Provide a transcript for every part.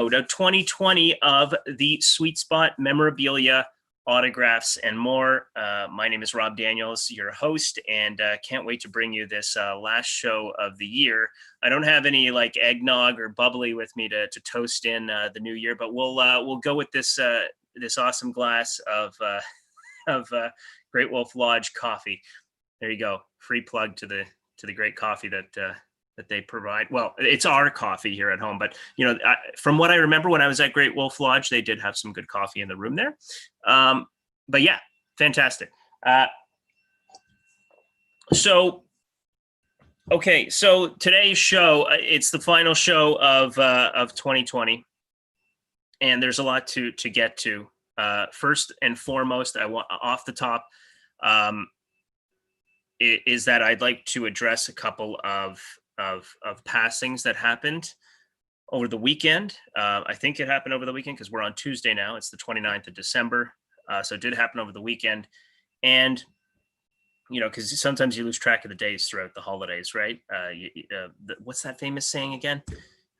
2020 of the Sweet Spot memorabilia, autographs, and more. My name is Rob Daniels, your host, and can't wait to bring you this last show of the year. I don't have any like eggnog or bubbly with me to toast in the new year, but we'll go with this this awesome glass of Great Wolf Lodge coffee. There you go, free plug to the great coffee that they provide. Well, it's our coffee here at home, but from what I remember when I was at Great Wolf Lodge, they did have some good coffee in the room there. But yeah, fantastic. So today's show, it's the final show of 2020, and there's a lot to get to. First and foremost, I want off the top is that I'd like to address a couple of passings that happened over the weekend. I think it happened over the weekend because we're on Tuesday now. It's the 29th of December. So it did happen over the weekend. And, because sometimes you lose track of the days throughout the holidays, right? What's that famous saying again?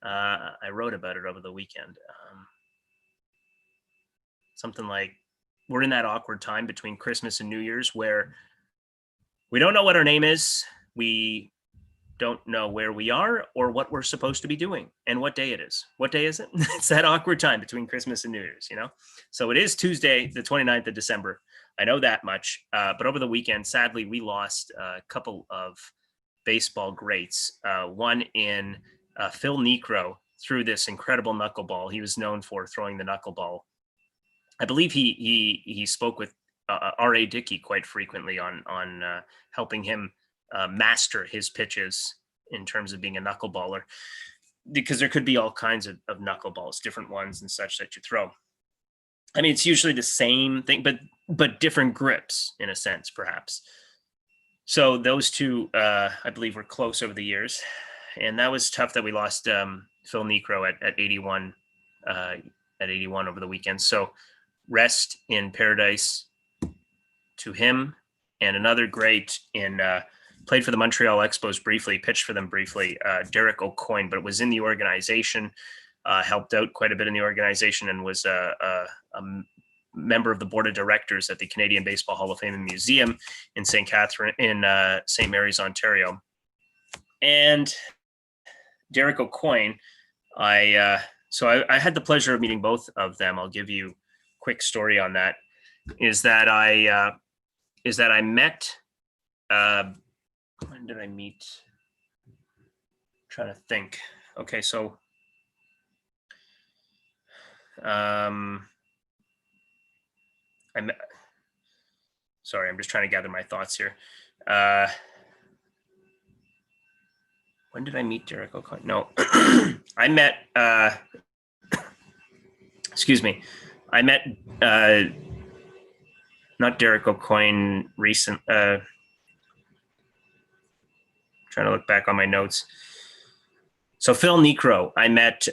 I wrote about it over the weekend. Something like, we're in that awkward time between Christmas and New Year's where we don't know what our name is. We don't know where we are or what we're supposed to be doing and what day it is. What day is it? It's that awkward time between Christmas and New Year's, So it is Tuesday, the 29th of December. I know that much. But over the weekend, sadly, we lost a couple of baseball greats. One in Phil Niekro threw this incredible knuckleball. He was known for throwing the knuckleball. I believe he spoke with R.A. Dickey quite frequently on helping him master his pitches in terms of being a knuckleballer, because there could be all kinds of knuckleballs, different ones and such that you throw. I mean, it's usually the same thing, but different grips in a sense, perhaps. So those two, I believe, were close over the years, and that was tough that we lost Phil Niekro at 81 over the weekend. So rest in paradise to him. And another great in played for the Montreal Expos briefly, pitched for them briefly, Derek O'Coin, but was in the organization, helped out quite a bit in the organization, and was a member of the board of directors at the Canadian Baseball Hall of Fame and Museum in St. Mary's, Ontario. And Derek O'Coin, I had the pleasure of meeting both of them. I'll give you a quick story on that. Is that I met. When did I meet? I'm trying to think. Okay, so I met. Sorry, I'm just trying to gather my thoughts here. When did I meet Derek O'Coin? No, I met. Excuse me, I met. Not Derek O'Coin recent. Trying to look back on my notes. So Phil Niekro, I met.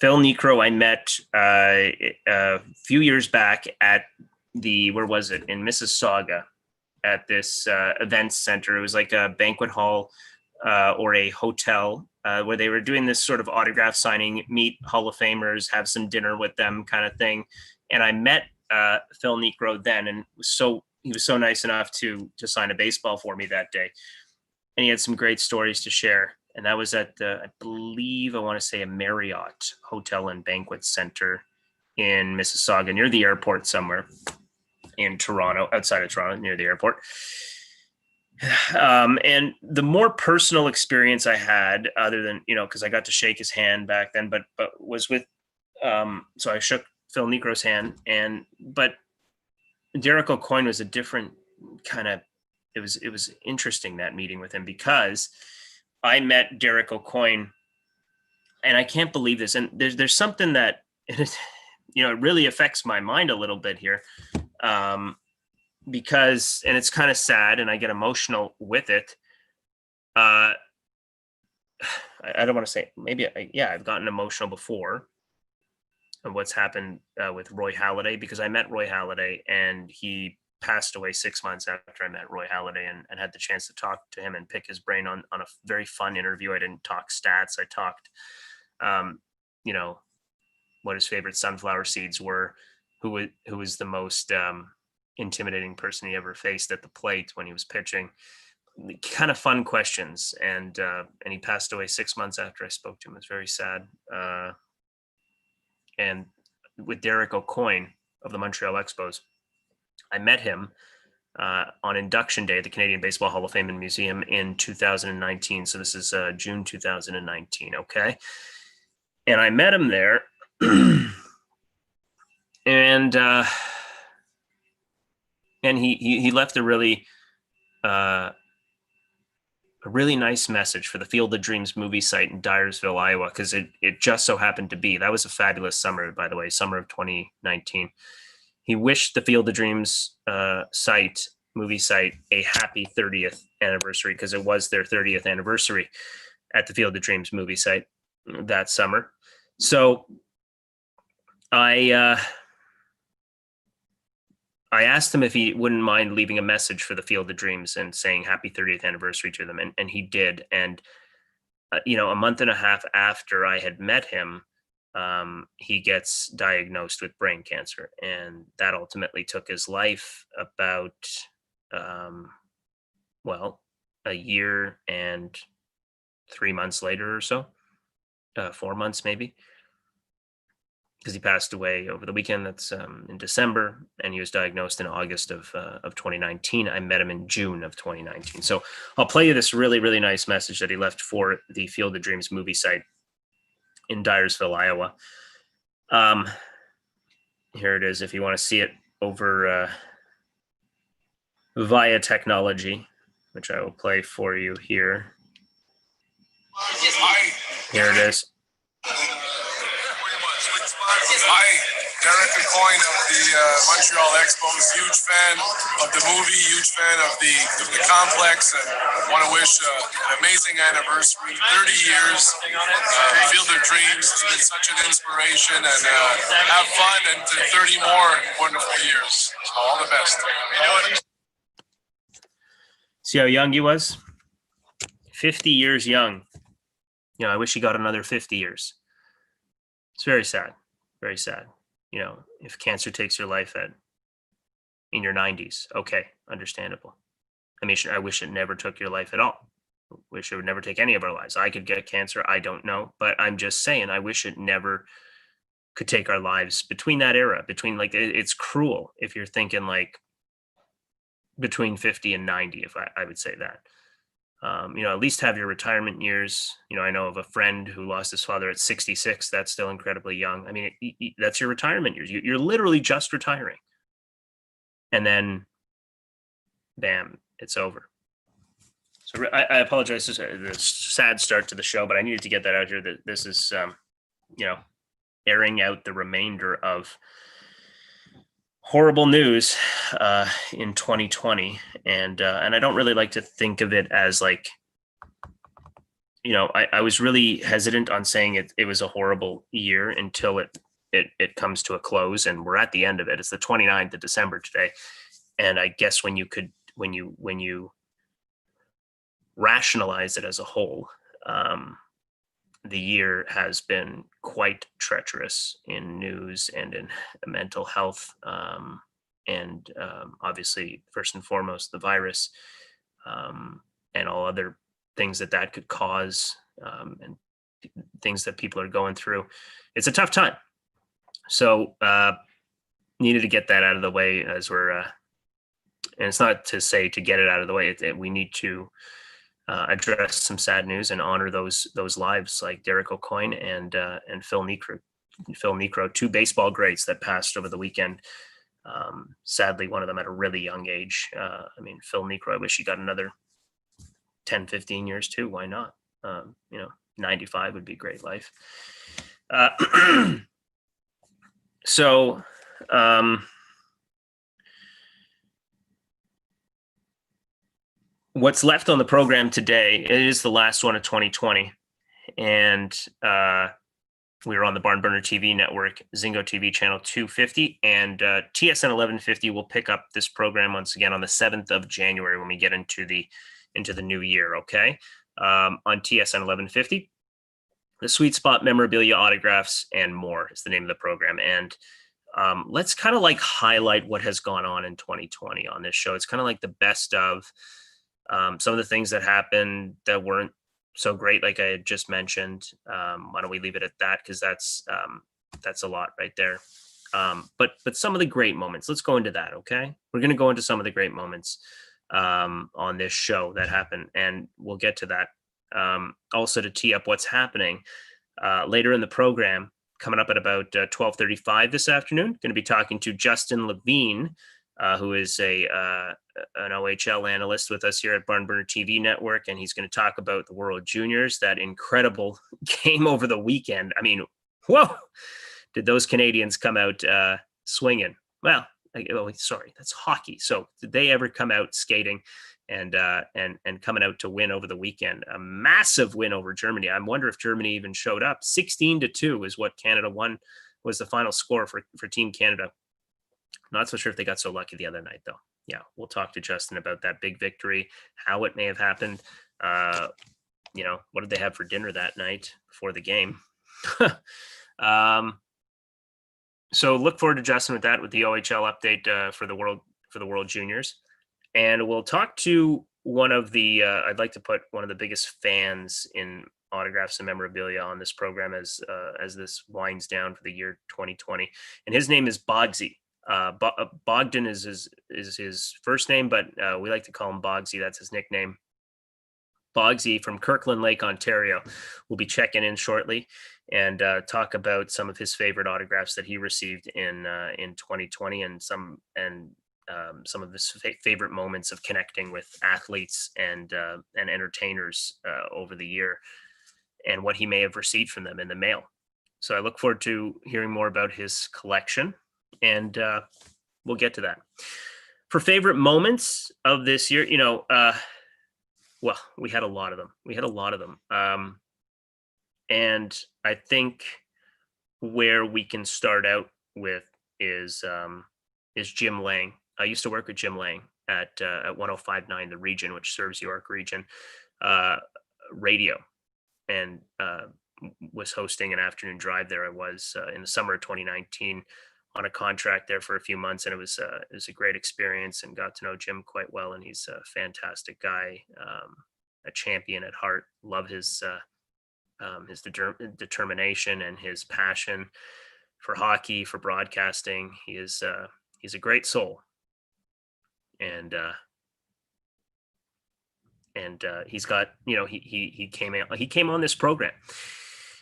Phil Niekro, I met a few years back at where was it? In Mississauga, at this event center. It was like a banquet hall or a hotel where they were doing this sort of autograph signing, meet Hall of Famers, have some dinner with them kind of thing. And I met Phil Niekro then, and he was so nice enough to sign a baseball for me that day. And he had some great stories to share. And that was at I believe, I want to say, a Marriott Hotel and Banquet Center in Mississauga, near the airport somewhere in Toronto, outside of Toronto, near the airport. And the more personal experience I had, other than, because I got to shake his hand back then, but was with, so I shook Phil Niekro's hand, but Derek O'Coin was a different kind of, it was interesting, that meeting with him, because I met Derek O'Coin, and I can't believe this. And there's something that, it really affects my mind a little bit here. Because, and it's kind of sad and I get emotional with it. I don't want to say, I've gotten emotional before of what's happened with Roy Halladay, because I met Roy Halladay and he passed away 6 months after I met Roy Halladay, and had the chance to talk to him and pick his brain on a very fun interview. I didn't talk stats. I talked, you know, what his favorite sunflower seeds were, who was the most intimidating person he ever faced at the plate when he was pitching. Kind of fun questions, and he passed away 6 months after I spoke to him. It was very sad. And with Derek Aucoin of the Montreal Expos, I met him on induction day at the Canadian Baseball Hall of Fame and Museum in 2019. So this is June 2019. Okay. And I met him there. And he left a really nice message for the Field of Dreams movie site in Dyersville, Iowa, because it just so happened to be, that was a fabulous summer, by the way, summer of 2019. He wished the Field of Dreams movie site, a happy 30th anniversary, because it was their 30th anniversary at the Field of Dreams movie site that summer. So I asked him if he wouldn't mind leaving a message for the Field of Dreams and saying happy 30th anniversary to them. And he did. And, a month and a half after I had met him, he gets diagnosed with brain cancer. And that ultimately took his life about, a year and 3 months later or so, 4 months maybe. Because he passed away over the weekend. That's in December, and he was diagnosed in August of 2019. I met him in June of 2019. So I'll play you this really, really nice message that he left for the Field of Dreams movie site in Dyersville, Iowa. Here it is, if you want to see it over via technology, which I will play for you here. Here it is. Hi, Derek Aucoin of the Montreal Expos. Huge fan of the movie, huge fan of the complex, and want to wish an amazing anniversary. 30 years, Field of Dreams. It's been such an inspiration, and have fun, and to 30 more wonderful years. So all the best. See how young he was? 50 years young. I wish he got another 50 years. It's very sad. Very sad. If cancer takes your life in your 90s, okay, understandable. I wish it never took your life at all. I wish it would never take any of our lives. I could get cancer. I don't know, but I'm just saying, I wish it never could take our lives between that era, it's cruel if you're thinking between 50 and 90, if I would say that. At least have your retirement years. I know of a friend who lost his father at 66. That's still incredibly young. That's your retirement years. You're literally just retiring. And then, bam, it's over. So I apologize. This is a sad start to the show, but I needed to get that out here. That this is, airing out the remainder of horrible news in 2020, and I don't really like to think of it as I was really hesitant on saying it was a horrible year until it comes to a close, and we're at the end of it. It's the 29th of December today, and I guess when you rationalize it as a whole, the year has been quite treacherous in news and in mental health, and obviously, first and foremost, the virus, and all other things that could cause, and things that people are going through. It's a tough time. So needed to get that out of the way as we're, and it's not to say to get it out of the way. We need to address some sad news and honor those lives like Derek Aucoin and Phil Niekro, two baseball greats that passed over the weekend. Sadly, one of them at a really young age. Phil Niekro, I wish he got another 10, 15 years too. Why not? 95 would be a great life. So, what's left on the program today, it is the last one of 2020. And We are on the Barn Burner TV network, ZINGOTV channel 250, and TSN 1150 will pick up this program once again on the 7th of January when we get into the new year. Okay, on TSN 1150, the Sweet Spot memorabilia, autographs, and more is the name of the program. And let's kind of like highlight what has gone on in 2020 on this show. It's kind of like the best of some of the things that happened that weren't so great, like I had just mentioned. Why don't we leave it at that? Because that's a lot right there. But some of the great moments. Let's go into that. Okay, we're going to go into some of the great moments on this show that happened, and we'll get to that. Also, to tee up what's happening later in the program, coming up at about 12:35 this afternoon, going to be talking to Justin Levine, who is an OHL analyst with us here at Barn Burner TV Network, and he's going to talk about the World Juniors, that incredible game over the weekend. I mean, whoa, did those Canadians come out swinging? Well, sorry, that's hockey. So did they ever come out skating and coming out to win over the weekend? A massive win over Germany. I wonder if Germany even showed up. 16-2 is what Canada won, was the final score for Team Canada. Not so sure if they got so lucky the other night, though. Yeah, we'll talk to Justin about that big victory, how it may have happened. What did they have for dinner that night before the game? So look forward to Justin with that, with the OHL update for the World Juniors. And we'll talk to one of the, I'd like to put one of the biggest fans in autographs and memorabilia on this program as this winds down for the year 2020. And his name is Bogsy. Bogdan is his first name, but we like to call him Bogsy. That's his nickname. Bogsy from Kirkland Lake, Ontario, will be checking in shortly and talk about some of his favorite autographs that he received in 2020, and some of his favorite moments of connecting with athletes and entertainers over the year, and what he may have received from them in the mail. So I look forward to hearing more about his collection, and we'll get to that. For favorite moments of this year, well, we had a lot of them. And I think where we can start out with is Jim Lang. I used to work with Jim Lang at 105.9 The Region, which serves York Region radio, and was hosting an afternoon drive there. I was in the summer of 2019 on a contract there for a few months, and it was a great experience, and got to know Jim quite well. And he's a fantastic guy, a champion at heart. Love his determination and his passion for hockey, for broadcasting. He's a great soul, and he's got, he came on this program.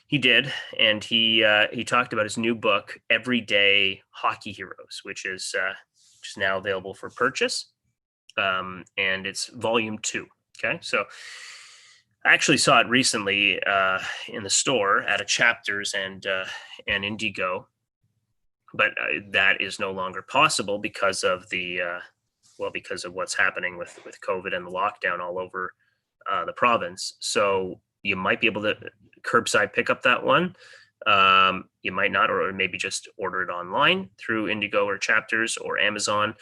He did, and he talked about his new book, Everyday Hockey Heroes, which is now available for purchase, and it's volume 2. Okay, so I actually saw it recently in the store at a Chapters and Indigo, but that is no longer possible because of because of what's happening with COVID and the lockdown all over the province. So you might be able to curbside pick up that one. You might not, or maybe just order it online through Indigo or Chapters or Amazon.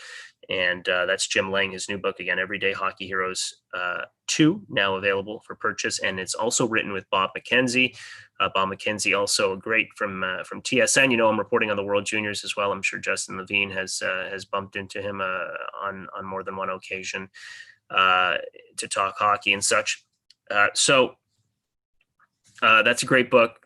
And that's Jim Lang, his new book, again, Everyday Hockey Heroes 2, now available for purchase. And it's also written with Bob McKenzie. Bob McKenzie, also great from TSN. I'm reporting on the World Juniors as well. I'm sure Justin Levine has bumped into him on more than one occasion to talk hockey and such. So that's a great book,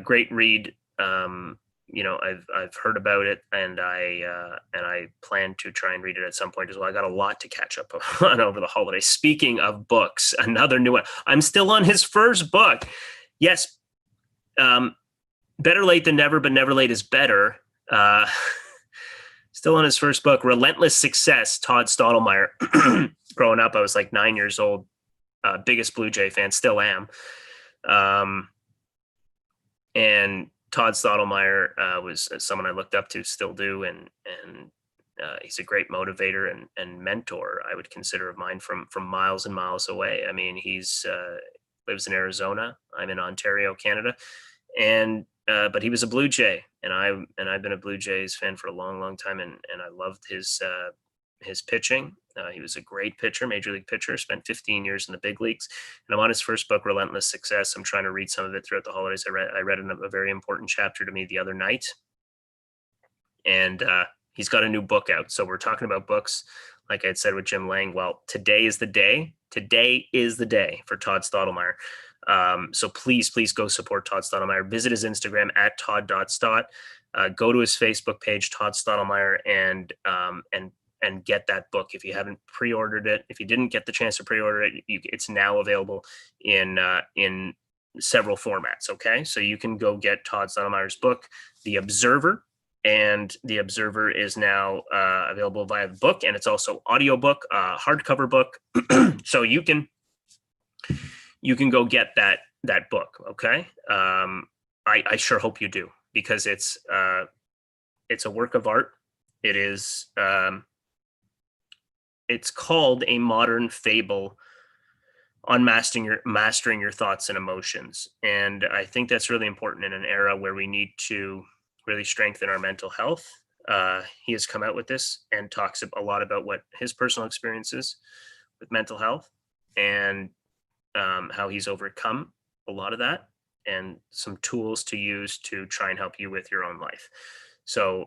great read. I've heard about it, and I plan to try and read it at some point as well. I got a lot to catch up on over the holidays. Speaking of books, another new one. I'm still on his first book. Yes, better late than never, but never late is better. Still on his first book, Relentless Success. Todd Stottlemyre. Growing up, I was like 9 years old. Biggest Blue Jay fan, still am. And Todd Stottlemyre was someone I looked up to, still do, and he's a great motivator and mentor, I would consider, of mine from miles and miles away. I mean, he's lives in Arizona. I'm in Ontario, Canada, and but he was a Blue Jay, and I've been a Blue Jays fan for a long, long time, and I loved his pitching. He was a great pitcher, major league pitcher. Spent 15 years in the big leagues, and I'm on his first book, Relentless Success. I'm trying to read some of it throughout the holidays. I read a very important chapter to me the other night, and he's got a new book out. So we're talking about books, like I had said with Jim Lang. Well, today is the day. Today is the day for Todd Stottlemyre. So please go support Todd Stottlemyre. Visit his Instagram at todd.stott. Go to his Facebook page, Todd Stottlemyre, and get that book. If you haven't pre-ordered it, if you didn't get the chance to pre-order it, it's now available in several formats. Okay, so you can go get Todd Stottlemyre's book, The Observer, and The Observer is now available via the book, and it's also audiobook, hardcover book. So you can go get that book. Okay, I sure hope you do, because it's a work of art. It is. It's called A Modern Fable on Mastering Your Thoughts and Emotions. And I think that's really important in an era where we need to really strengthen our mental health. He has come out with this and talks a lot about what his personal experiences with mental health, and how he's overcome a lot of that, and some tools to use to try and help you with your own life. So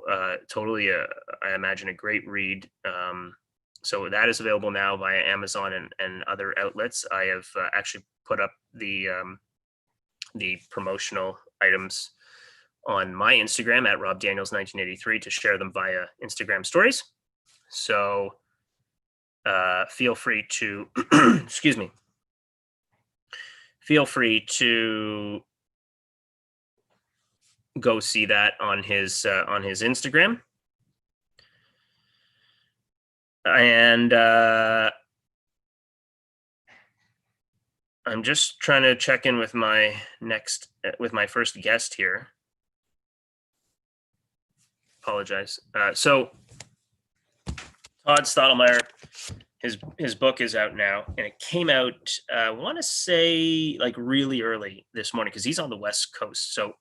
totally, I imagine, a great read. So that is available now via Amazon and other outlets. I have actually put up the promotional items on my Instagram at RobDaniels1983 to share them via Instagram stories. So feel free to, excuse me, feel free to go see that on his Instagram. And I'm just trying to check in with my first guest here. Apologize. So Todd Stottlemyre, his book is out now, and it came out, I want to say, like really early this morning, because he's on the West Coast. So,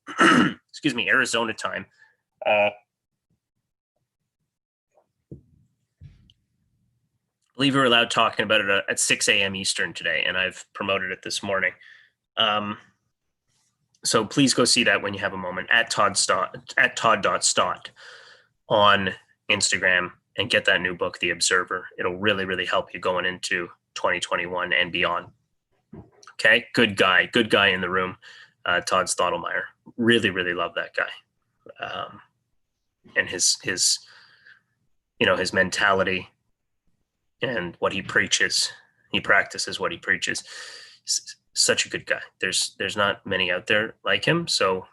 excuse me, Arizona time. I believe we were allowed talking about it at 6 a.m. Eastern today, and I've promoted it this morning. So please go see that when you have a moment at todd.stott on Instagram, and get that new book, The Observer. It'll really, really help you going into 2021 and beyond. Okay, good guy in the room, Todd Stottlemyre. Really, really love that guy, and his his mentality and what he preaches. He practices what he preaches. Such a good guy. There's not many out there like him, so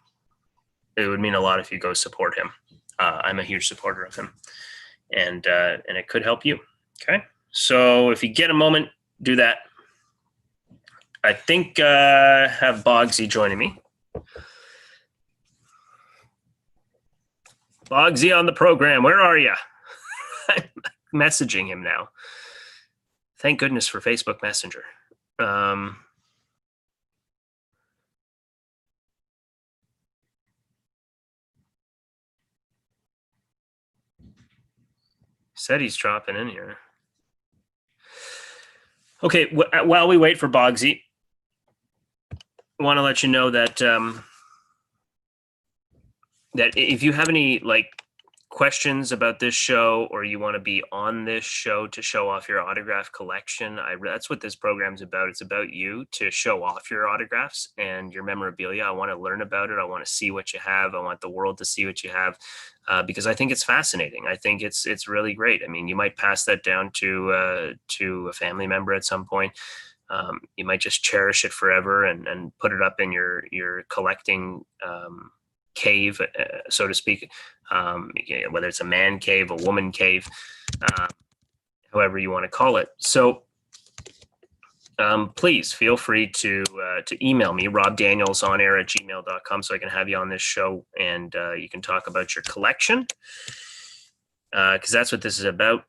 it would mean a lot if you go support him. I'm a huge supporter of him, and it could help you. Okay, so if you get a moment, do that. I think I have Bogsy joining me. Bogsy on the program, where are you? I'm messaging him now. Thank goodness for Facebook Messenger. Said he's dropping in here. Okay, while we wait for Bogsy, I want to let you know that that if you have any questions about this show, or you want to be on this show to show off your autograph collection, that's what this program's about. It's about you to show off your autographs and your memorabilia. I want to learn about it. I want to see what you have. I want the world to see what you have, because I think it's fascinating. I think it's really great. I mean, you might pass that down to a family member at some point. You might just cherish it forever and put it up in your collecting cave, so to speak, whether it's a man cave, a woman cave, however you want to call it. So please feel free to email me, robdanielsonair@gmail.com, so I can have you on this show, and you can talk about your collection, because that's what this is about.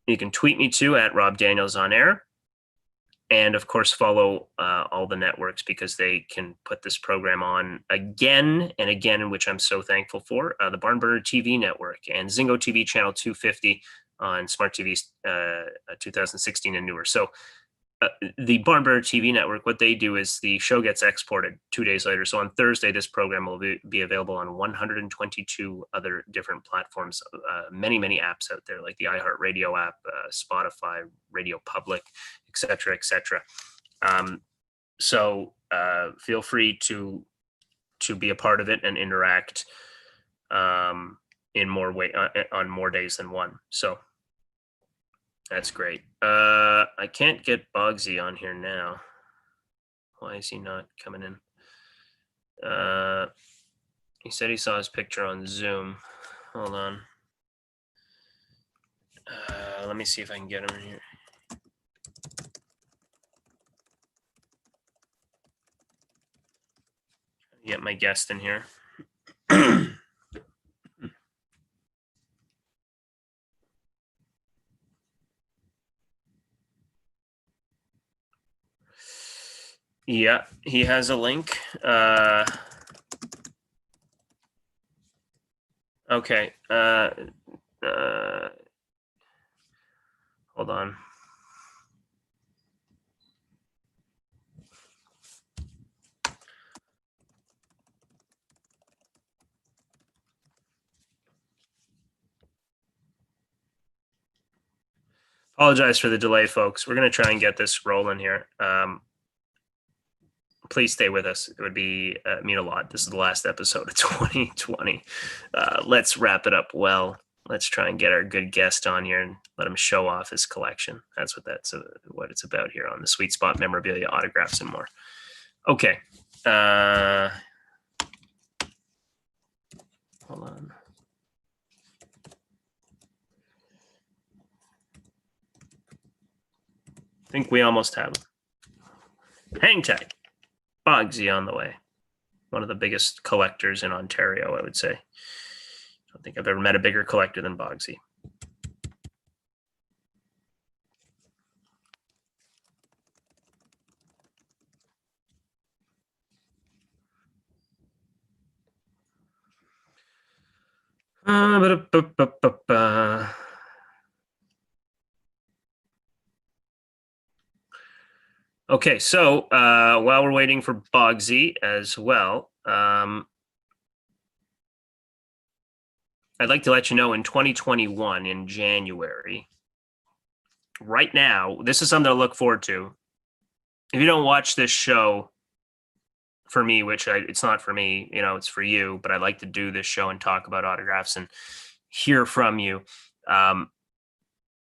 You can tweet me too at robdanielsonair, and of course follow all the networks, because they can put this program on again and again, which I'm so thankful for. The Barn Burner TV network and ZINGOTV channel 250 on Smart TVs 2016 and newer. So the Barn Burner TV network, what they do is the show gets exported 2 days later. So on Thursday, this program will be available on 122 other different platforms, many apps out there, like the iHeart Radio app, Spotify, Radio Public, etc., etc. So feel free to be a part of it and interact in more on more days than one. So that's great. I can't get Bogsy on here now. Why is he not coming in? He said he saw his picture on Zoom. Hold on. Let me see if I can get him in here. Get my guest in here. Yeah, he has a link. Okay. Hold on. Apologize for the delay, folks. We're going to try and get this rolling here. Please stay with us. It would be mean a lot. This is the last episode of 2020. Let's wrap it up well. Let's try and get our good guest on here and let him show off his collection. That's what it's about here on the Sweet Spot Memorabilia, Autographs, and more. Okay. Hold on. I think we almost have him. Hang tight. Bogsy on the way. One of the biggest collectors in Ontario, I would say. I don't think I've ever met a bigger collector than Bogsy. Okay, so while we're waiting for Bogsy as well, I'd like to let you know in 2021, in January, right now, this is something to look forward to. If you don't watch this show for me, which it's not for me, it's for you, but I like to do this show and talk about autographs and hear from you.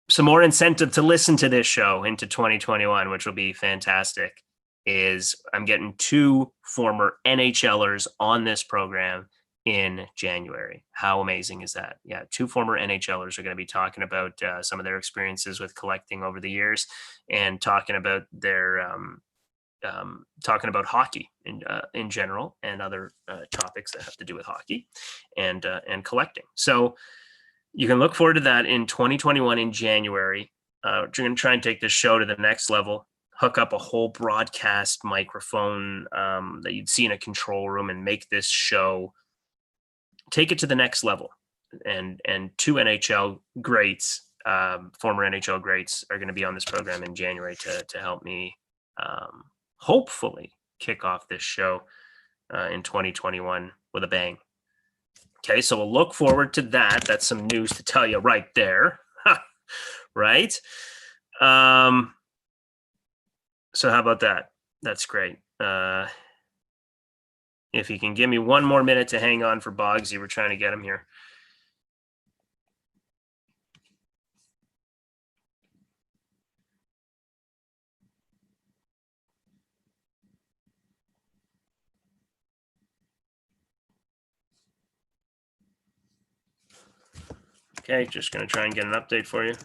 Some more incentive to listen to this show into 2021, which will be fantastic, is I'm getting 2 former NHLers on this program in January. How amazing is that? Yeah, 2 former NHLers are going to be talking about some of their experiences with collecting over the years, and talking about their talking about hockey in general, and other topics that have to do with hockey and collecting. So you can look forward to that in 2021 in January. We're going to try and take this show to the next level, hook up a whole broadcast microphone that you'd see in a control room, and make this show, take it to the next level. And 2 NHL greats, former NHL greats, are going to be on this program in January to help me hopefully kick off this show in 2021 with a bang. Okay, so we'll look forward to that. That's some news to tell you right there. Right? So how about that? That's great. If you can give me 1 more minute to hang on for Bogsy, we're trying to get him here. Okay, just going to try and get an update for you.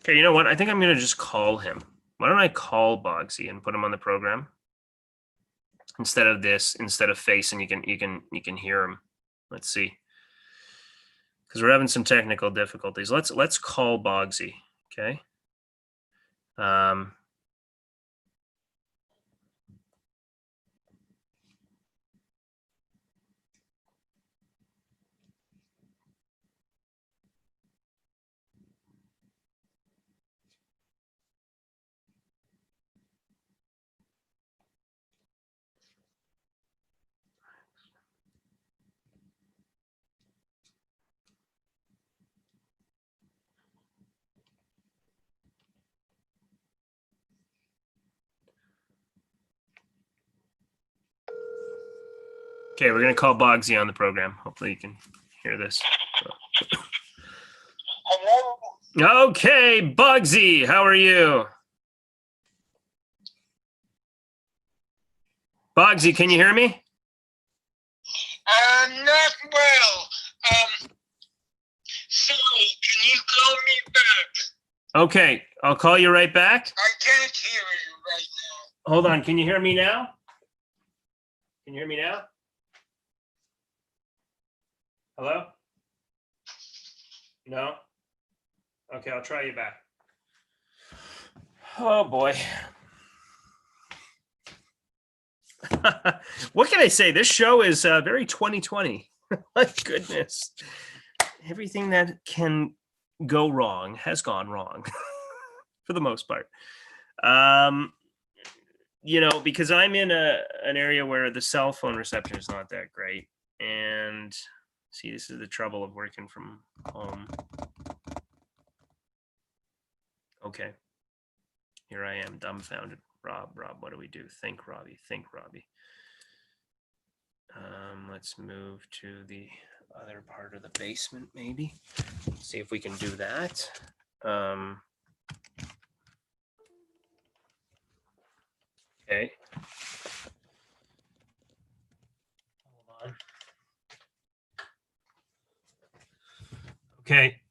Okay, you know what? I think I'm gonna just call him. Why don't I call Bogsy and put him on the program instead of face, and you can hear him. Let's see, because we're having some technical difficulties. Let's call Bogsy. Okay. Okay, we're gonna call Bogsy on the program. Hopefully you can hear this. Hello? Okay, Bogsy, how are you? Bogsy, can you hear me? Not well. Sorry, can you call me back? Okay, I'll call you right back. I can't hear you right now. Hold on, can you hear me now? Can you hear me now? Hello? No? Okay, I'll try you back. Oh boy. What can I say? This show is very 2020. My goodness. Everything that can go wrong has gone wrong for the most part. Because I'm in an area where the cell phone reception is not that great. And see, this is the trouble of working from home. Okay. Here I am, dumbfounded. Rob, what do we do? Think, Robbie. Let's move to the other part of the basement, maybe. See if we can do that. Okay. Hold on. Okay.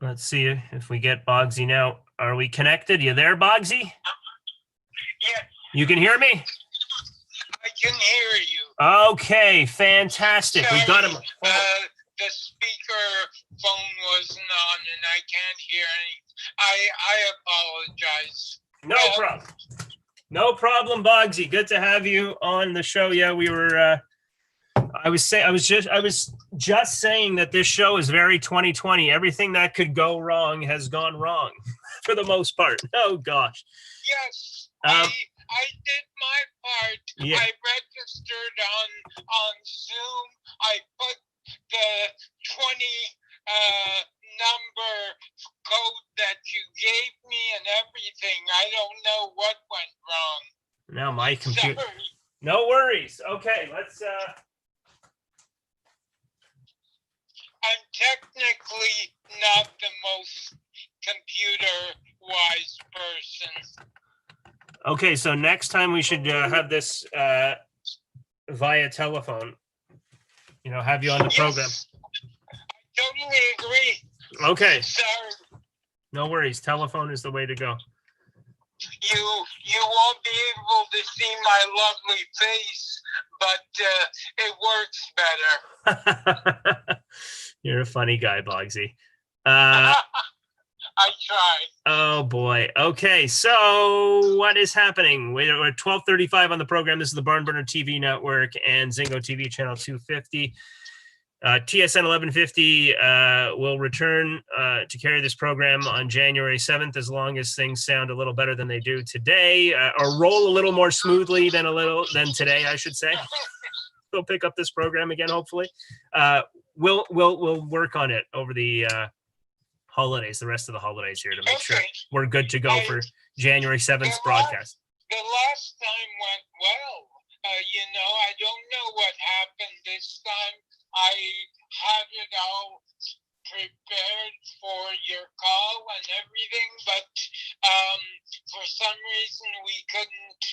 Let's see if we get Bogsy now. Are we connected? You there, Bogsy? Yeah, You can hear me? I can hear you. Okay, fantastic. We got him. The speaker phone wasn't on and I can't hear any. I apologize. No problem. No problem, Bogsy. Good to have you on the show. Yeah, we were I was just saying that this show is very 2020. Everything that could go wrong has gone wrong for the most part. Oh gosh. Yes. I did my part. Yeah. I registered on Zoom. I put the 20 number code that you gave me and everything. I don't know what went wrong. Now my computer. Sorry. No worries. Okay, let's I'm technically not the most computer wise person. Okay, so next time we should have this via telephone. Have you on the program. I totally agree. Okay. Sorry. No worries. Telephone is the way to go. You won't be able to see my lovely face, but it works better. You're a funny guy, Bogsy. I tried. Oh boy. Okay, so what is happening? We're at 12:35 on the program. This is the Barn Burner TV network and ZINGOTV channel 250. TSN 1150 will return to carry this program on January 7th, as long as things sound a little better than they do today, or roll a little more smoothly than today, I should say. We'll pick up this program again, hopefully. We'll work on it over the holidays, the rest of the holidays here, to make sure we're good to go for January 7th broadcast. The last time went well. I don't know what happened this time. I had it all prepared for your call and everything, but for some reason we couldn't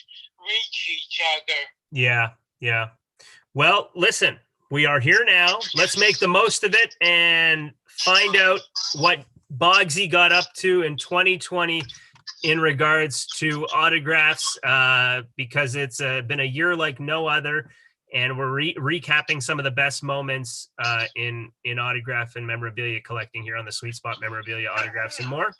reach each other. Yeah. Well, listen, we are here now. Let's make the most of it and find out what Boggsy got up to in 2020 in regards to autographs, because it's been a year like no other, and we're recapping some of the best moments in autograph and memorabilia collecting here on the Sweet Spot Memorabilia Autographs and More.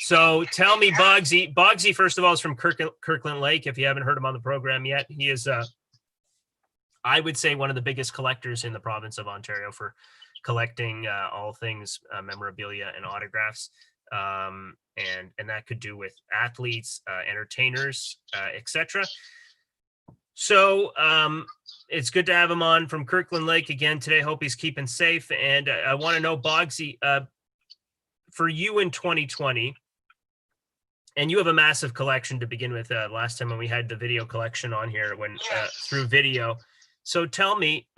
So tell me, Boggsy. Boggsy, first of all, is from Kirkland Lake. If you haven't heard him on the program yet, he is, I would say, one of the biggest collectors in the province of Ontario for collecting all things memorabilia and autographs. And that could do with athletes, entertainers, etc. So it's good to have him on from Kirkland Lake again today. Hope he's keeping safe. And I want to know, Boggsy, for you in 2020, and you have a massive collection to begin with. Last time when we had the video collection on here, when through video. So tell me,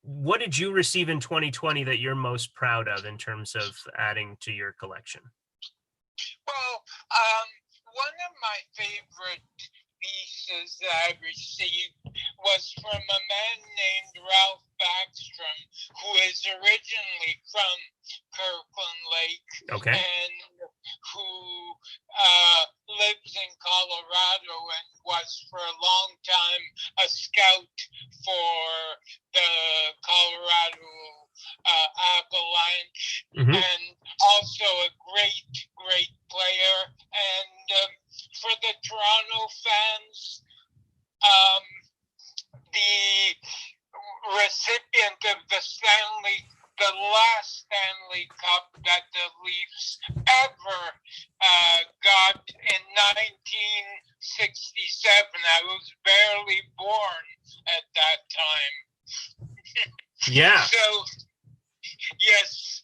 what did you receive in 2020 that you're most proud of in terms of adding to your collection? Well, one of my favorite pieces that I received was from a man named Ralph Backstrom, who is originally from Kirkland Lake, Okay. and who lives in Colorado and was for a long time a scout for the Colorado Avalanche, and also a great player. And for the Toronto fans, the recipient of the last Stanley Cup that the Leafs ever got in 1967. I was barely born at that time. Yeah. So, yes,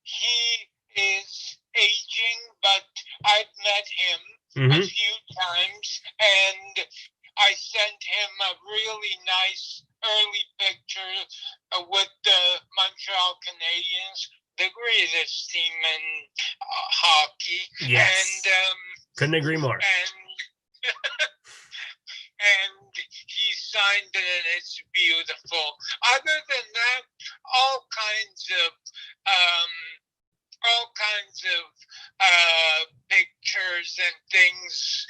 he is aging, but I've met him a few times, and I sent him a really nice early picture with the Montreal Canadiens, the greatest team in hockey. Yes. And couldn't agree more. And he signed it, and it's beautiful. Other than that, all kinds of pictures and things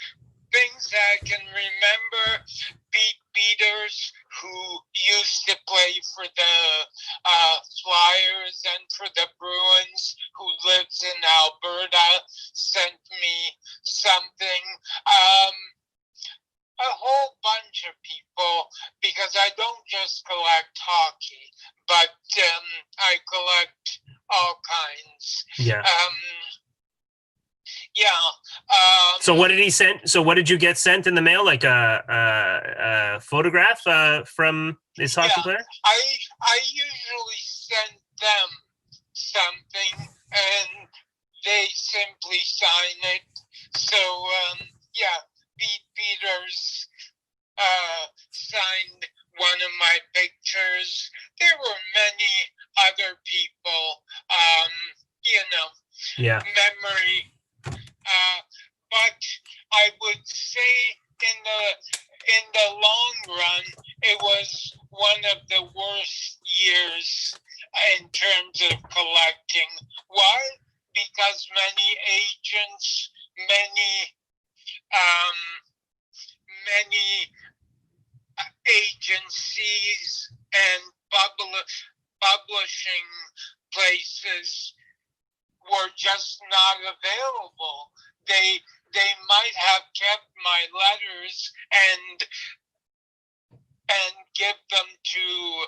I can remember. Pete Peters, who used to play for the Flyers and for the Bruins, who lives in Alberta, sent me something. A whole bunch of people, because I don't just collect hockey, but I collect all kinds. Yeah. Yeah. So what did he send? So what did you get sent in the mail? Like a photograph from this hockey player? I usually send them something, and they simply sign it. So yeah, Pete Peters signed one of my pictures. There were many other people, Yeah. memory. But I would say in the long run, it was one of the worst years in terms of collecting. Why? Because many agents, many agencies and publishing places were just not available. They might have kept my letters and give them to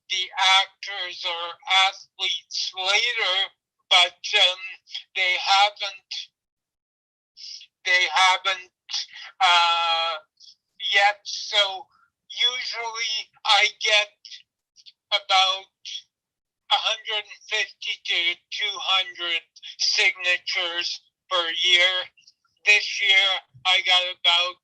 the actors or athletes later, but they haven't yet. So usually I get about 150 to 200 signatures per year. This year I got about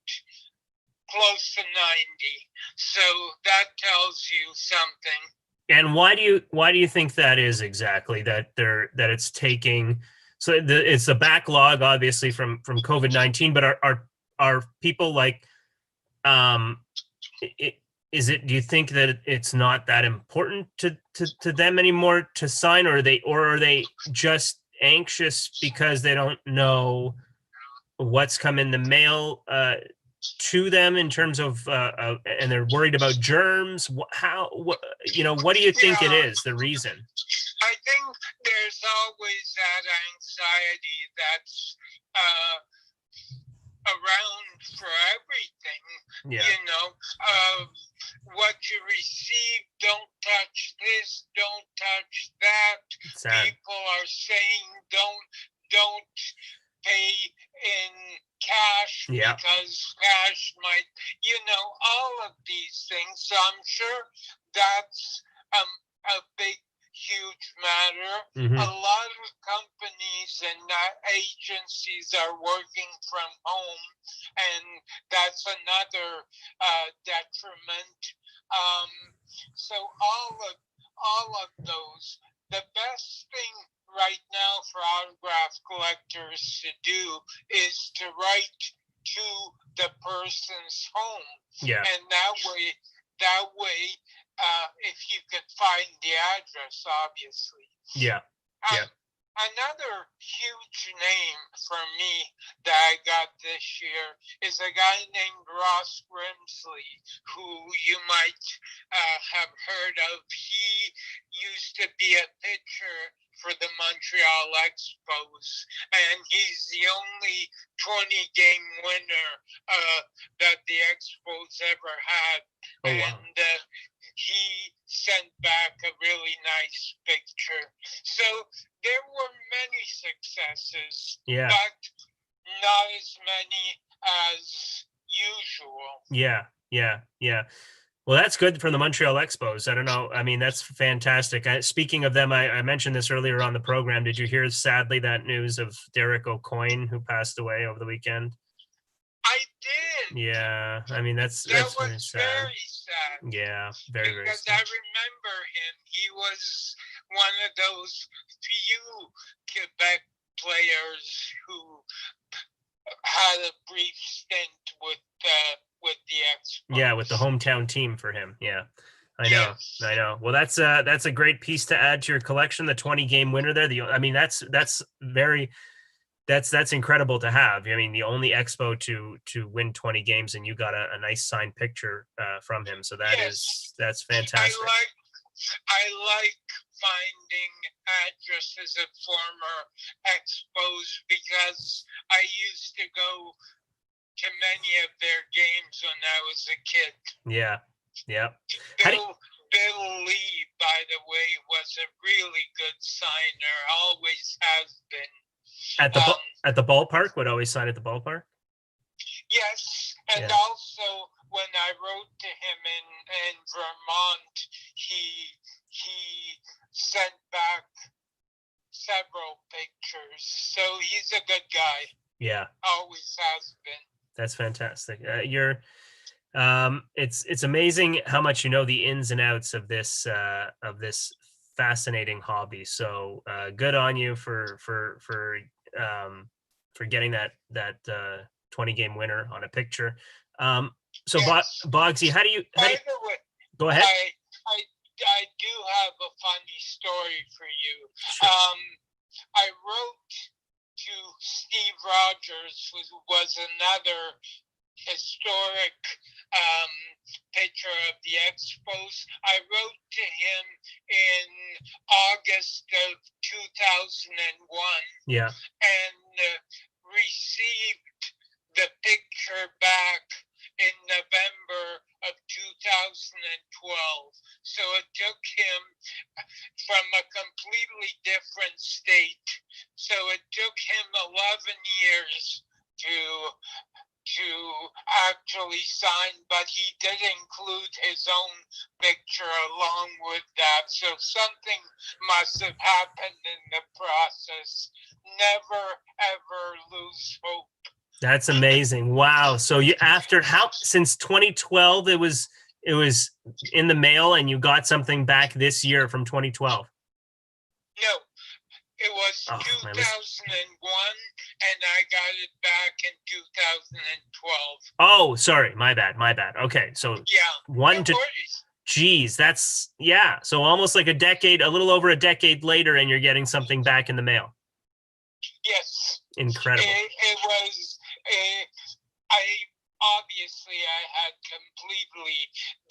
close to 90. So that tells you something. And why do you think that is exactly, that it's taking? So it's a backlog, obviously, from COVID-19, but are people like is it, do you think that it's not that important to them anymore to sign, or are they just anxious because they don't know what's come in the mail to them in terms of and they're worried about germs? What do you think it Yeah, is, the reason? I think there's always that anxiety that's around for everything. Yeah. You know, what you receive, don't touch this, don't touch that. Sad. People are saying don't pay in cash Yeah. because cash might, all of these things. So I'm sure that's a big, huge matter. Mhm. A lot of companies and agencies are working from home, and that's another detriment. So all of those. The best thing right now for autograph collectors to do is to write to the person's home, Yeah. and that way, if you can find the address, obviously. Yeah. Yeah. Another huge name for me that I got this year is a guy named Ross Grimsley, who you might have heard of. He used to be a pitcher for the Montreal Expos, and he's the only 20-game winner that the Expos ever had. Oh, wow. And he sent back a really nice picture. So there were many successes, Yeah. but not as many as usual. Yeah. Yeah. Yeah. Well, that's good for the Montreal Expos. I don't know. I mean, that's fantastic. Speaking of them, I mentioned this earlier on the program. Did you hear, sadly, that news of Derek O'Coin, who passed away over the weekend? I did. Yeah. I mean, that's was very sad. very sad. Yeah. Very, very Because sad. I remember him. He was one of those few Quebec players who had a brief stint with the Expos. Yeah, with the hometown team for him. Yeah, I know. Yes. I know. Well, that's a great piece to add to your collection. The 20-game winner there. That's incredible to have. I mean, the only Expo to win 20 games, and you got a nice signed picture from him. So that's fantastic. I like finding addresses of former Expos because I used to go to many of their games when I was a kid. Yeah. Yeah. Bill Lee, by the way, was a really good signer, always has been. At the ballpark, would always sign at the ballpark? Yes, and Yeah. also when I wrote to him in Vermont, he sent back several pictures. So he's a good guy. Yeah. Always has been. That's fantastic. It's amazing how much you know the ins and outs of this fascinating hobby. So good on you for getting that 20-game winner on a picture. So Yes. Bogsy, how do you By the way, go ahead? I do have a funny story for you. Sure. I wrote to Steve Rogers, who was another historic pitcher of the Expos. I wrote to him in August of 2001. Yeah. And received the picture back in November of 2012. So it took him from a completely different state. So it took him 11 years to actually sign, but he did include his own picture along with that. So something must have happened in the process. Never ever lose hope. That's amazing. Wow. So since 2012 it was in the mail, and you got something back this year from 2012. No, It was Oh, my list. 2001, and I got it back in 2012. Oh, sorry, my bad. Okay, so Yeah, one no to worries. geez, that's yeah. So almost like a decade, a little over a decade later, and you're getting something back in the mail. Yes, Incredible. it was. I obviously I had completely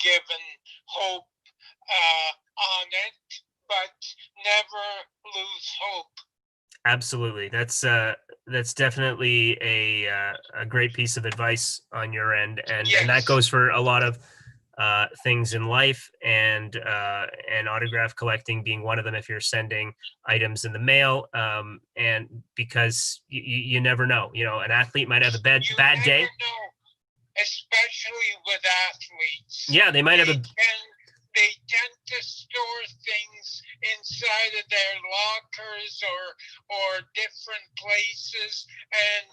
given hope on it, but never lose hope. Absolutely. That's definitely a great piece of advice on your end, and that Yes. goes for a lot of things in life, and autograph collecting being one of them. If you're sending items in the mail, and because you never know, an athlete might have a bad You bad never day. know, especially with athletes. Yeah, they might have a They tend to store things inside of their lockers or different places, and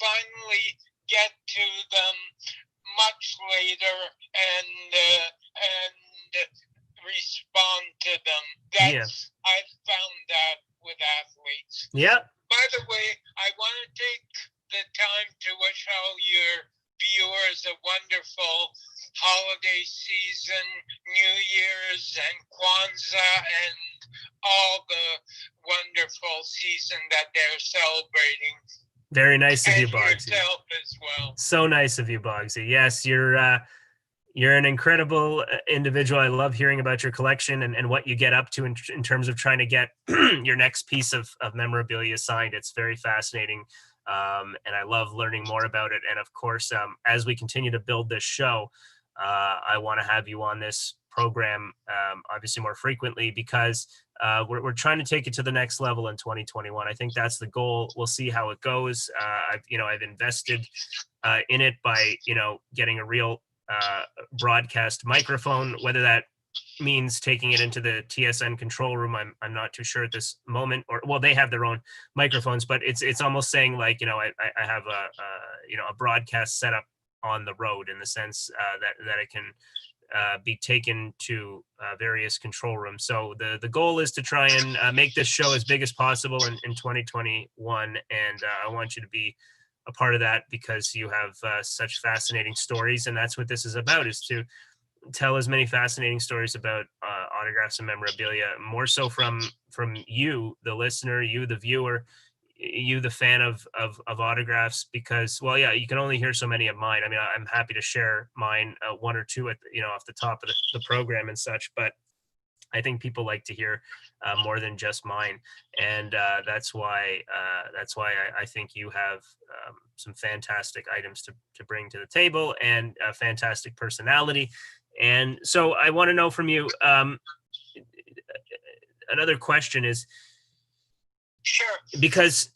finally get to them much later and respond to them. yeah. I've found that with athletes. Yeah. By the way, I want to take the time to wish all your viewers a wonderful holiday season, New Year's and Kwanzaa, and all the wonderful season that they're celebrating. Very nice of and you, Bogsy. Yourself as well. So nice of you, Bogsy. Yes, you're an incredible individual. I love hearing about your collection and what you get up to in terms of trying to get your next piece of memorabilia signed. It's very fascinating. And I love learning more about it. And of course, as we continue to build this show, I want to have you on this program, obviously more frequently, because we're trying to take it to the next level in 2021. I think that's the goal. We'll see how it goes. I've invested in it by, getting a real broadcast microphone, whether that means taking it into the TSN control room. I'm not too sure at this moment, or well, they have their own microphones, but it's almost saying like, I have a broadcast setup on the road, in the sense that it can be taken to various control rooms. So the goal is to try and make this show as big as possible in 2021. And I want you to be a part of that, because you have such fascinating stories. And that's what this is about, is to tell as many fascinating stories about autographs and memorabilia, more so from you, the listener, you, the viewer, you, the fan of autographs, because, well, yeah, you can only hear so many of mine. I mean, I'm happy to share mine, one or two at off the top of the program and such, but I think people like to hear more than just mine, and that's why I think you have some fantastic items to bring to the table, and a fantastic personality. And so I want to know from you. Another question is, Sure. because,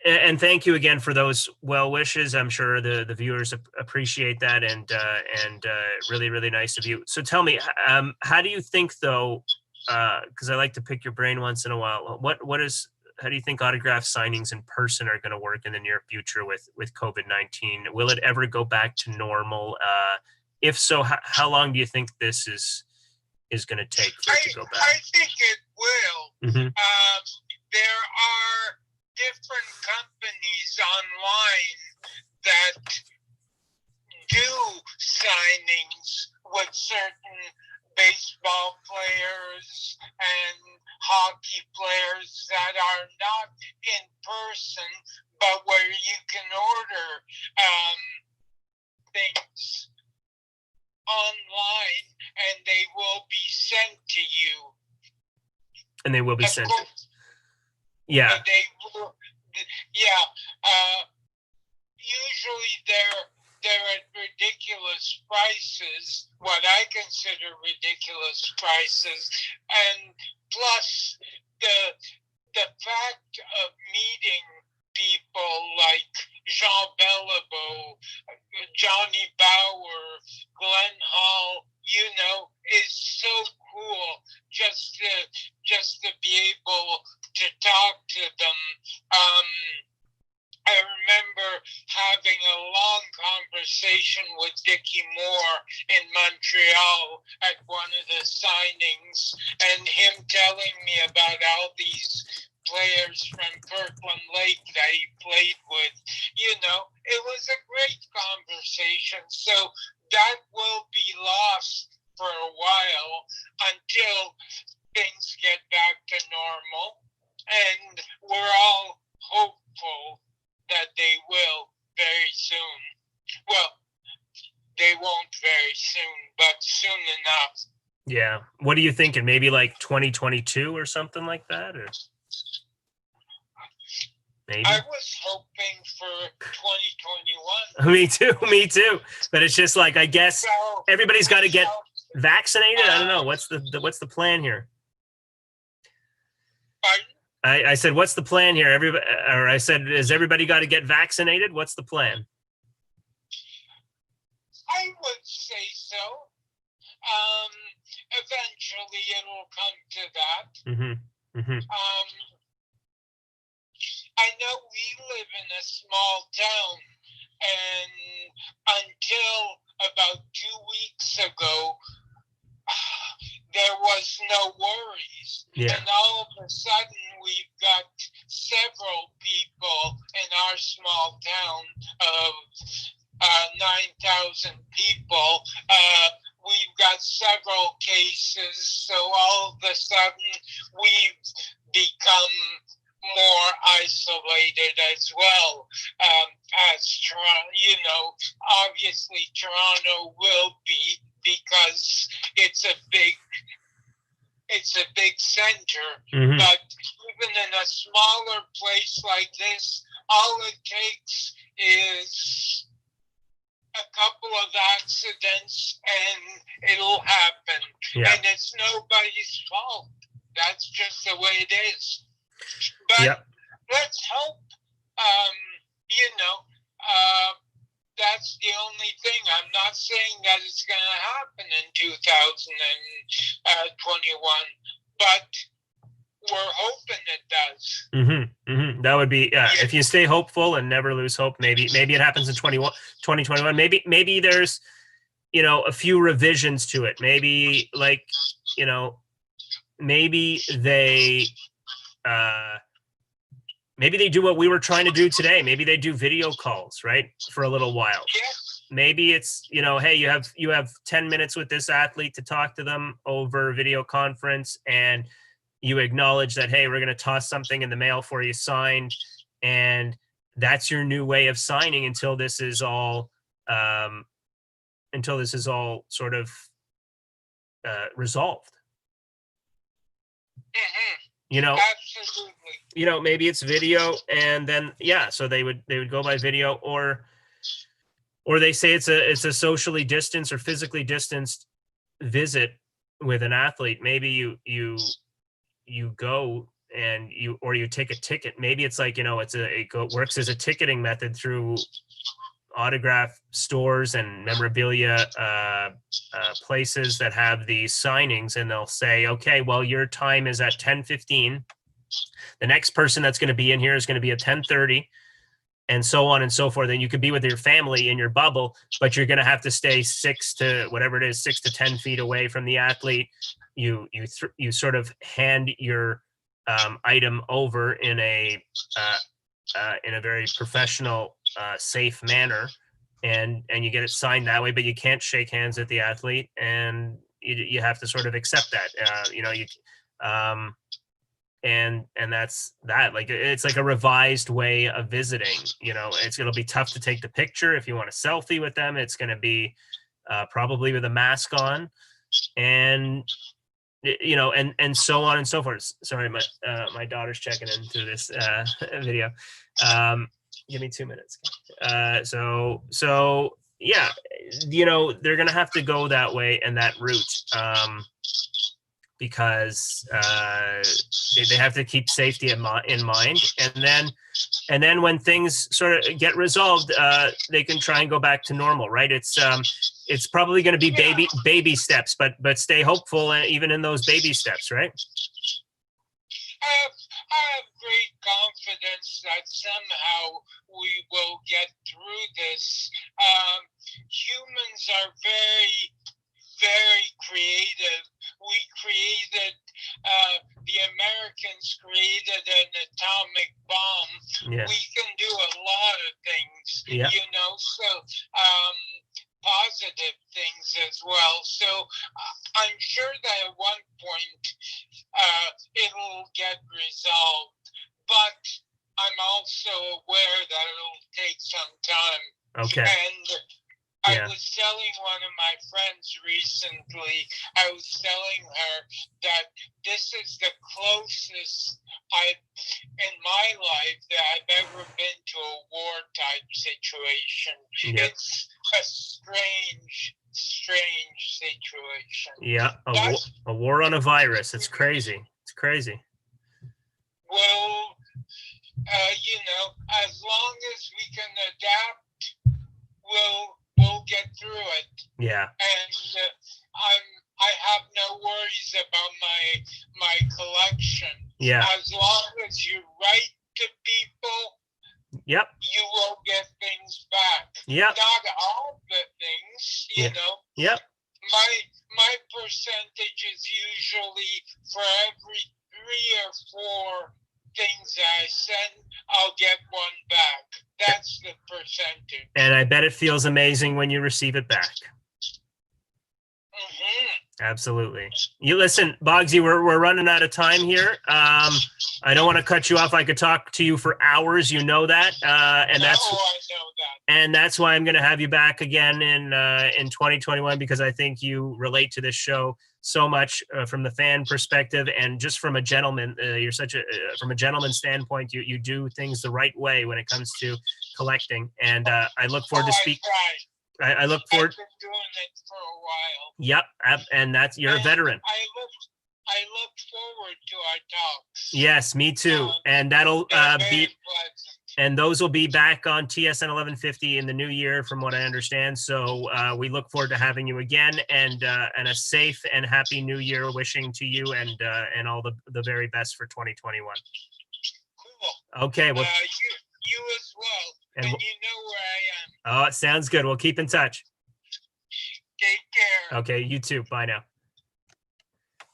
and thank you again for those well wishes. I'm sure the viewers appreciate that, and really, really nice of you. So tell me, how do you think, though, because I like to pick your brain once in a while, how do you think autograph signings in person are going to work in the near future with COVID-19? Will it ever go back to normal? If so, how long do you think this is going to take for it to go back? I think it will. Mm-hmm. There are different companies online that do signings with certain baseball players and hockey players that are not in person, but where you can order things online and they will be sent to you. And they will be sent. Course, yeah. They will. Yeah. Usually they're at ridiculous prices, what I consider ridiculous prices, and plus the fact of meeting people like Jean Beliveau, Johnny Bauer, Glenn Hall, is so cool just to be able to talk to them. I remember having a long conversation with Dickie Moore in Montreal at one of the signings, and him telling me about all these players from Kirkland Lake that he played with. It was a great conversation. So that will be lost for a while until things get back to normal. And we're all hopeful that they will very soon. Well, they won't very soon, but soon enough. Yeah. What are you thinking? Maybe like 2022 or something like that? Or maybe? I was hoping for 2021. Me too. But it's just like, I guess everybody's got to get vaccinated. I don't know. What's the plan here? I said, what's the plan here? I said, has everybody got to get vaccinated? What's the plan? I would say so. Eventually it'll come to that. I know we live in a small town, and until about 2 weeks ago, there was no worries. Yeah. And all of a sudden, we've got several people in our small town of 9,000 people. We've got several cases, so all of a sudden we've become more isolated as well. As Toronto, obviously Toronto will be, because it's a big center. But even in a smaller place like this, all it takes is a couple of accidents and it'll happen. Yeah. And it's nobody's fault. That's just the way it is. But let's hope, that's the only thing. I'm not saying that it's going to happen in 2021, but we're hoping it does. That would be, if you stay hopeful and never lose hope, maybe it happens in 2021. Maybe there's, a few revisions to it. Maybe maybe they do what we were trying to do today. Maybe they do video calls, right, for a little while. Maybe it's, hey, you have 10 minutes with this athlete to talk to them over video conference, and you acknowledge that, hey, we're going to toss something in the mail for you signed, and that's your new way of signing until this is all sort of resolved. Absolutely. Maybe it's video, and then so they would go by video, or they say it's a socially distanced or physically distanced visit with an athlete. Maybe you go and you take a ticket. Maybe it's like, it works as a ticketing method through autograph stores and memorabilia places that have these signings, and they'll say, okay, well, your time is at 10:15. The next person that's going to be in here is going to be at 10:30, and so on and so forth. And you could be with your family in your bubble, but you're going to have to stay 6 to 10 feet away from the athlete. You sort of hand your item over in a very professional, safe manner, and you get it signed that way. But you can't shake hands with the athlete, and you have to sort of accept that. And that's that. Like, it's like a revised way of visiting. It'll be tough to take the picture. If you want a selfie with them, it's going to be probably with a mask on, and and so on and so forth. Sorry, my daughter's checking into this video. Give me 2 minutes. So yeah, they're gonna have to go that way and that route, because they have to keep safety in mind, and then when things sort of get resolved, they can try and go back to normal, right? It's probably going to be baby steps, but stay hopeful, even in those baby steps, right? I have great confidence that somehow we will get through this. Humans are very, very creative. The Americans created an So I'm sure that at one point it'll get resolved, but I'm also aware that it'll take some time. Okay. And I Yeah. was telling one of my friends recently, I was telling her that this is the closest in my life that I've ever been to a war type situation. Yeah. It's a strange situation. Yeah. A war on a virus. It's crazy. It's crazy. Well, as long as we can adapt, we'll get through it. Yeah. And I have no worries about my collection. Yeah. As long as you write to people, Yep. you will get things back. Yep. Not all the things, you know. Yep. My percentage is usually for every 3 or 4 things that I send, I'll get one back. That's the percentage. And I bet it feels amazing when you receive it back. Mm-hmm. Absolutely. You listen, Boggsy, we're running out of time here. I don't want to cut you off. I could talk to you for hours. You know that. And I that's know that. And that's why I'm going to have you back again in 2021, because I think you relate to this show so much from the fan perspective, and just from a gentleman. You're from a gentleman standpoint. You do things the right way when it comes to collecting, and I look forward to speak. I look forward. I've been doing it for a while. Yep, and you're a veteran. I look forward to our talks. Yes, me too. And that'll be. And those will be back on TSN 1150 in the new year, from what I understand. So we look forward to having you again, and a safe and happy new year wishing to you, and all the very best for 2021. Cool. Okay. Well, you as well. And you know where I am. Oh, it sounds good. We'll keep in touch. Take care. Okay. You too. Bye now.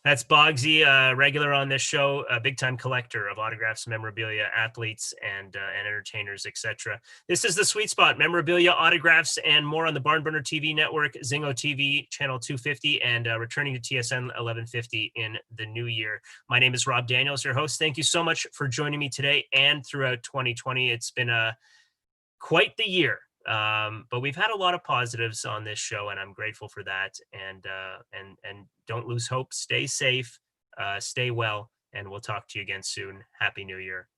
That's Boggsy, regular on this show, a big-time collector of autographs, memorabilia, athletes, and entertainers, etc. This is The Sweet Spot, memorabilia, autographs, and more on the Barnburner TV network, ZINGOTV, channel 250, and returning to TSN 1150 in the new year. My name is Rob Daniels, your host. Thank you so much for joining me today and throughout 2020. It's been quite the year. But we've had a lot of positives on this show, and I'm grateful for that. And don't lose hope. Stay safe, stay well, and we'll talk to you again soon. Happy New Year.